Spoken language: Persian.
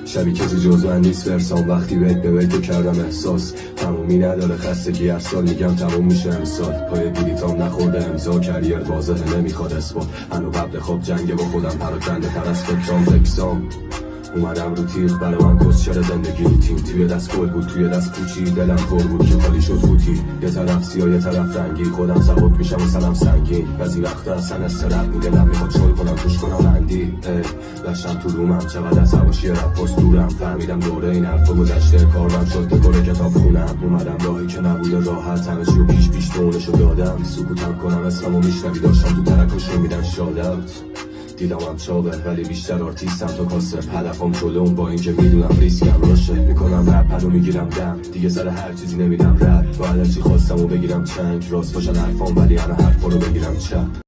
شبی کسی جز من نیست فرسام وقتی بیت به بیتو کردم احساس تمومی نداره خستگی هر سال میگم تموم میشه امسال پای بلیتام نخورده امضا کریر واضحه نمیخواد اثبات هنو قبل خواب جنگ با خودم پراکنده تر از فکرام فکسام اومدم رو تیغ برای من کسچر زندگی روتین توی دست گل بود توی دست کوچی دلم پر بود که خالی شد فوتی یه طرف سیاه یه طرف رنگی خودم سبک میشم و سلام سنگین بعضی وقتا اصلا استرپ میده دلم میخواد شل کنم توش کنم اندی داشتم تو رومم چقدر از حواشی رپ پست دورم فهمیدم دوره این حرفا گذشته کارم شد دکور کتاب خونم اومدم راهی که نبوده راحت همه چیو پیش دونشو دادم سکوتم کنم اسممو میشنوی داشتم تو ترکش رو میدن شادت دیدم هم چاقه ولی بیشتر آرتیستم تا کاسه هدفم جلوم با اینکه میدونم ریسکم راشه میکنم رپ رو میگیرم دم دیگه سر هر چیزی نمیدم رد باید چی خواستم و بگیرم چنگ راست باشن حرفام ولی همه حرفا رو بگیرم چپ